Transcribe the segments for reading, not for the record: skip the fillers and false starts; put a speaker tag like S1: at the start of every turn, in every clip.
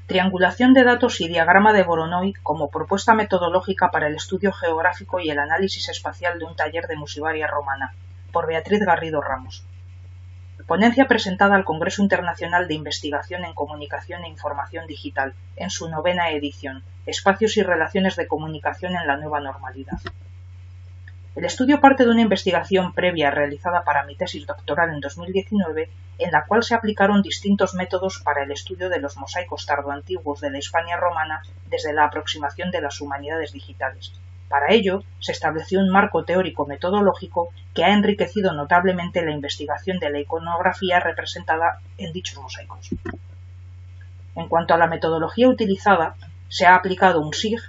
S1: Triangulación de datos y diagrama de Voronoi como propuesta metodológica para el estudio geográfico y el análisis espacial de un taller de musivaria romana, por Beatriz Garrido Ramos. Ponencia presentada al Congreso Internacional de Investigación en Comunicación e Información Digital, en su 9ª edición, Espacios y Relaciones de Comunicación en la Nueva Normalidad. El estudio parte de una investigación previa realizada para mi tesis doctoral en 2019, en la cual se aplicaron distintos métodos para el estudio de los mosaicos tardoantiguos de la Hispania romana desde la aproximación de las humanidades digitales. Para ello, se estableció un marco teórico-metodológico que ha enriquecido notablemente la investigación de la iconografía representada en dichos mosaicos. En cuanto a la metodología utilizada, se ha aplicado un SIG,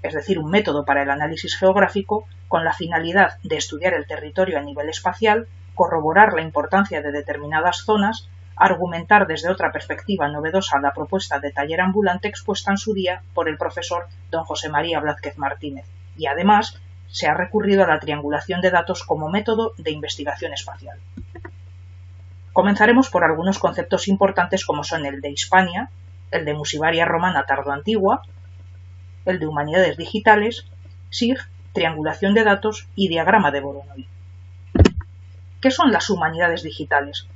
S1: es decir, un método para el análisis geográfico, con la finalidad de estudiar el territorio a nivel espacial, corroborar la importancia de determinadas zonas, argumentar desde otra perspectiva novedosa la propuesta de taller ambulante expuesta en su día por el profesor don José María Blázquez Martínez, y además se ha recurrido a la triangulación de datos como método de investigación espacial. Comenzaremos por algunos conceptos importantes como son el de Hispania, el de musivaria romana tardoantigua, el de humanidades digitales, SIG, triangulación de datos y diagrama de Voronoi. ¿Qué son las humanidades digitales?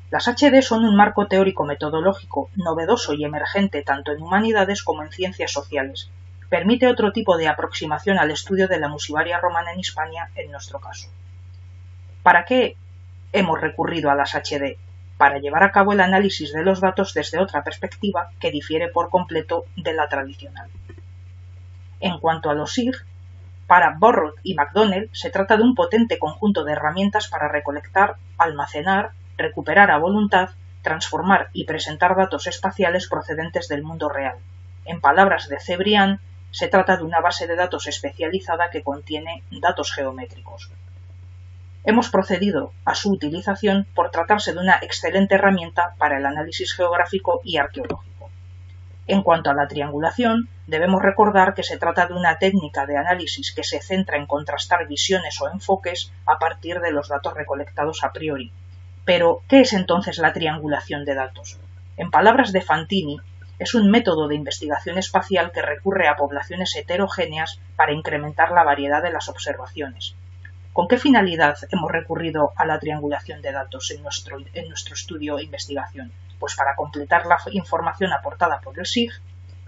S1: Las HD son un marco teórico-metodológico novedoso y emergente tanto en humanidades como en ciencias sociales. Permite otro tipo de aproximación al estudio de la musivaria romana en Hispania en nuestro caso. ¿Para qué hemos recurrido a las HD? Para llevar a cabo el análisis de los datos desde otra perspectiva que difiere por completo de la tradicional. En cuanto a los SIG, para Burrow y McDonnell se trata de un potente conjunto de herramientas para recolectar, almacenar, recuperar a voluntad, transformar y presentar datos espaciales procedentes del mundo real. En palabras de Cebrián, se trata de una base de datos especializada que contiene datos geométricos. Hemos procedido a su utilización por tratarse de una excelente herramienta para el análisis geográfico y arqueológico. En cuanto a la triangulación, debemos recordar que se trata de una técnica de análisis que se centra en contrastar visiones o enfoques a partir de los datos recolectados a priori. Pero, ¿qué es entonces la triangulación de datos? En palabras de Fantini, es un método de investigación espacial que recurre a poblaciones heterogéneas para incrementar la variedad de las observaciones. ¿Con qué finalidad hemos recurrido a la triangulación de datos en nuestro estudio e investigación? Pues para completar la información aportada por el SIG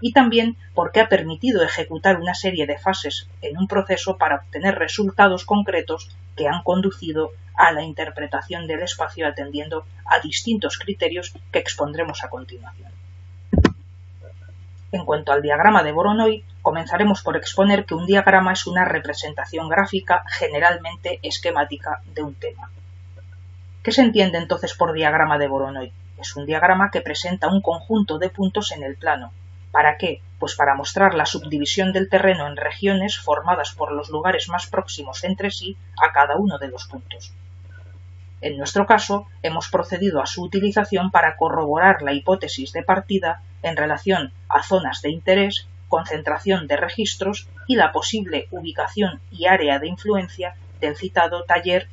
S1: y también porque ha permitido ejecutar una serie de fases en un proceso para obtener resultados concretos que han conducido a la interpretación del espacio atendiendo a distintos criterios que expondremos a continuación. En cuanto al diagrama de Voronoi, comenzaremos por exponer que un diagrama es una representación gráfica generalmente esquemática de un tema. ¿Qué se entiende entonces por diagrama de Voronoi? Es un diagrama que presenta un conjunto de puntos en el plano. ¿Para qué? Pues para mostrar la subdivisión del terreno en regiones formadas por los lugares más próximos entre sí a cada uno de los puntos. En nuestro caso, hemos procedido a su utilización para corroborar la hipótesis de partida en relación a zonas de interés, concentración de registros y la posible ubicación y área de influencia del citado taller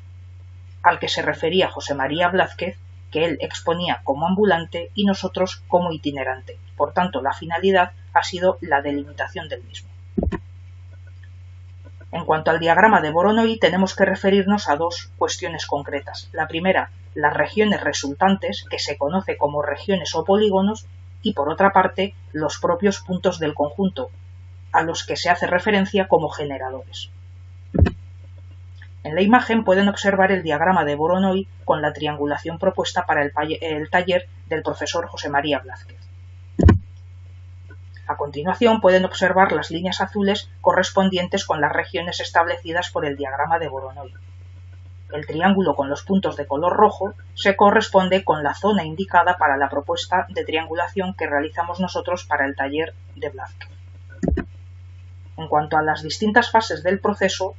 S1: al que se refería José María Blázquez, que él exponía como ambulante y nosotros como itinerante. Por tanto, la finalidad ha sido la delimitación del mismo. En cuanto al diagrama de Voronoi, tenemos que referirnos a dos cuestiones concretas. La primera, las regiones resultantes, que se conoce como regiones o polígonos, y por otra parte, los propios puntos del conjunto, a los que se hace referencia como generadores. En la imagen pueden observar el diagrama de Voronoi con la triangulación propuesta para el taller del profesor José María Blázquez. A continuación pueden observar las líneas azules correspondientes con las regiones establecidas por el diagrama de Voronoi. El triángulo con los puntos de color rojo se corresponde con la zona indicada para la propuesta de triangulación que realizamos nosotros para el taller de Blázquez. En cuanto a las distintas fases del proceso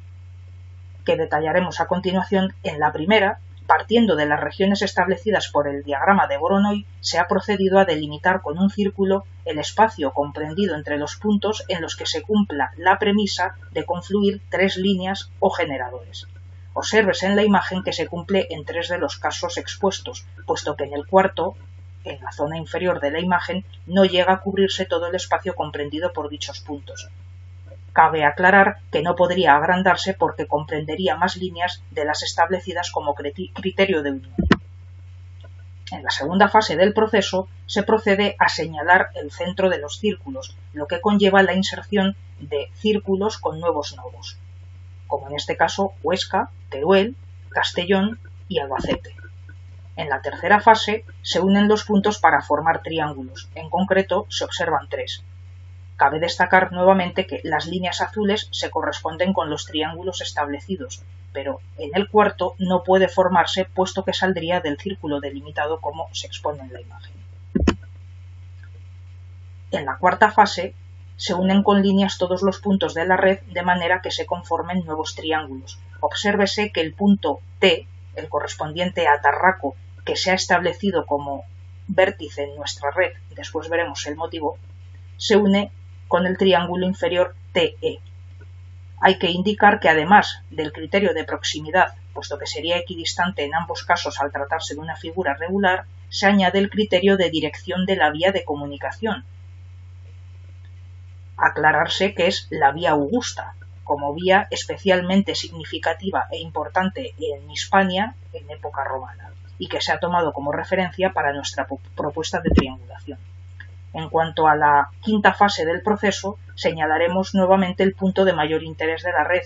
S1: que detallaremos a continuación, en la primera, partiendo de las regiones establecidas por el diagrama de Voronoi, se ha procedido a delimitar con un círculo el espacio comprendido entre los puntos en los que se cumpla la premisa de confluir tres líneas o generadores. Obsérvese en la imagen que se cumple en tres de los casos expuestos, puesto que en el cuarto en la zona inferior de la imagen no llega a cubrirse todo el espacio comprendido por dichos puntos. Cabe aclarar que no podría agrandarse porque comprendería más líneas de las establecidas como criterio de unión. En la segunda fase del proceso se procede a señalar el centro de los círculos, lo que conlleva la inserción de círculos con nuevos nodos, como en este caso Huesca, Teruel, Castellón y Albacete. En la tercera fase se unen los puntos para formar triángulos, en concreto se observan 3. Cabe destacar nuevamente que las líneas azules se corresponden con los triángulos establecidos, pero en el cuarto no puede formarse puesto que saldría del círculo delimitado como se expone en la imagen. En la cuarta fase se unen con líneas todos los puntos de la red de manera que se conformen nuevos triángulos. Obsérvese que el punto T, el correspondiente a Tarraco, que se ha establecido como vértice en nuestra red, después veremos el motivo, se une con el triángulo inferior TE. Hay que indicar que además del criterio de proximidad, puesto que sería equidistante en ambos casos al tratarse de una figura regular, se añade el criterio de dirección de la vía de comunicación. Aclararse que es la vía Augusta, como vía especialmente significativa e importante en Hispania en época romana, y que se ha tomado como referencia para nuestra propuesta de triangulación. En cuanto a la quinta fase del proceso, señalaremos nuevamente el punto de mayor interés de la red,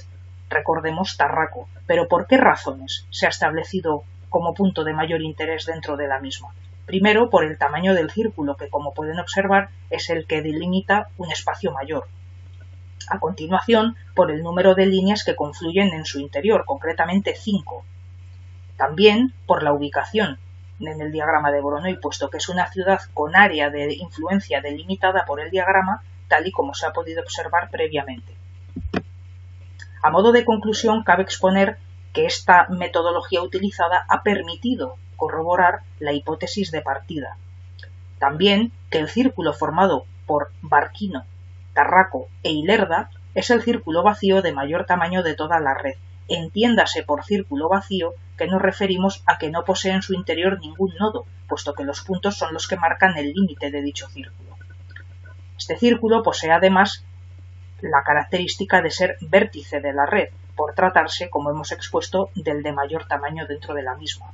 S1: recordemos Tarraco, pero ¿por qué razones se ha establecido como punto de mayor interés dentro de la misma? Primero, por el tamaño del círculo, que como pueden observar es el que delimita un espacio mayor. A continuación, por el número de líneas que confluyen en su interior, concretamente 5. También por la ubicación en el diagrama de Voronoi, puesto que es una ciudad con área de influencia delimitada por el diagrama, tal y como se ha podido observar previamente. A modo de conclusión, cabe exponer que esta metodología utilizada ha permitido corroborar la hipótesis de partida. También que el círculo formado por Barquino, Tarraco e Ilerda es el círculo vacío de mayor tamaño de toda la red. Entiéndase por círculo vacío que nos referimos a que no posee en su interior ningún nodo, puesto que los puntos son los que marcan el límite de dicho círculo. Este círculo posee además la característica de ser vértice de la red, por tratarse, como hemos expuesto, del de mayor tamaño dentro de la misma.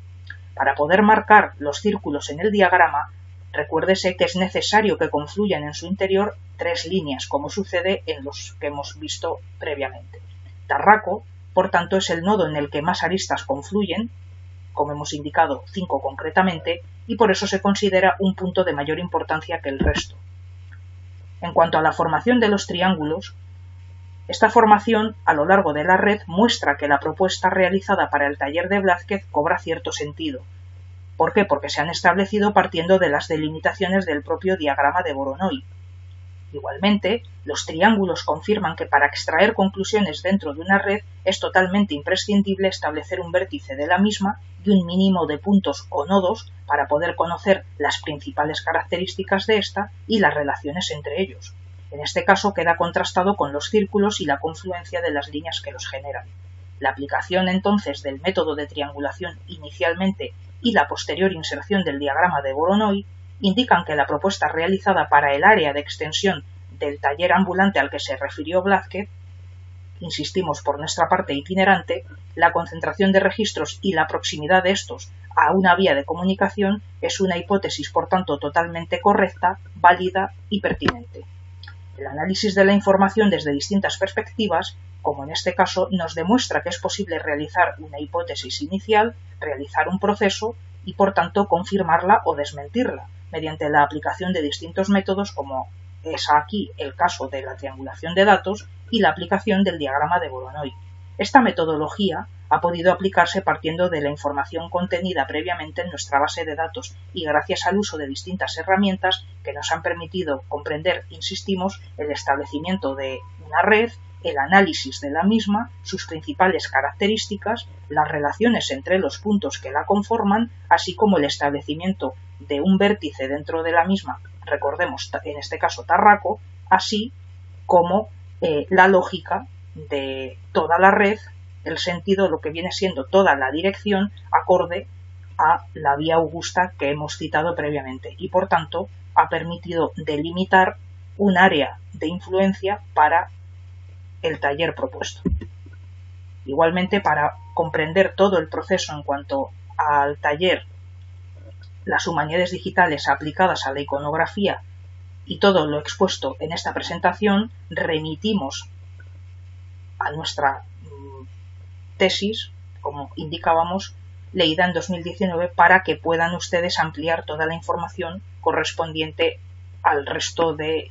S1: Para poder marcar los círculos en el diagrama, recuérdese que es necesario que confluyan en su interior 3 líneas, como sucede en los que hemos visto previamente. Tarraco, por tanto, es el nodo en el que más aristas confluyen, como hemos indicado 5 concretamente, y por eso se considera un punto de mayor importancia que el resto. En cuanto a la formación de los triángulos, esta formación a lo largo de la red muestra que la propuesta realizada para el taller de Blázquez cobra cierto sentido. ¿Por qué? Porque se han establecido partiendo de las delimitaciones del propio diagrama de Voronoi. Igualmente, los triángulos confirman que para extraer conclusiones dentro de una red es totalmente imprescindible establecer un vértice de la misma y un mínimo de puntos o nodos para poder conocer las principales características de esta y las relaciones entre ellos. En este caso queda contrastado con los círculos y la confluencia de las líneas que los generan. La aplicación entonces del método de triangulación inicialmente y la posterior inserción del diagrama de Voronoi indican que la propuesta realizada para el área de extensión del taller ambulante al que se refirió Blázquez, insistimos por nuestra parte itinerante, la concentración de registros y la proximidad de estos a una vía de comunicación es una hipótesis, por tanto, totalmente correcta, válida y pertinente. El análisis de la información desde distintas perspectivas, como en este caso, nos demuestra que es posible realizar una hipótesis inicial, realizar un proceso y, por tanto, confirmarla o desmentirla, mediante la aplicación de distintos métodos como es aquí el caso de la triangulación de datos y la aplicación del diagrama de Voronoi. Esta metodología ha podido aplicarse partiendo de la información contenida previamente en nuestra base de datos y gracias al uso de distintas herramientas que nos han permitido comprender, insistimos, el establecimiento de una red, el análisis de la misma, sus principales características, las relaciones entre los puntos que la conforman, así como el establecimiento de un vértice dentro de la misma, recordemos en este caso Tarraco, así como la lógica de toda la red, el sentido, lo que viene siendo toda la dirección acorde a la vía augusta que hemos citado previamente y, por tanto, ha permitido delimitar un área de influencia para el taller propuesto. Igualmente, para comprender todo el proceso en cuanto al taller, las humanidades digitales aplicadas a la iconografía y todo lo expuesto en esta presentación, remitimos a nuestra tesis, como indicábamos, leída en 2019, para que puedan ustedes ampliar toda la información correspondiente al resto de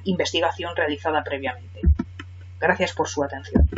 S1: investigación realizada previamente. Gracias por su atención.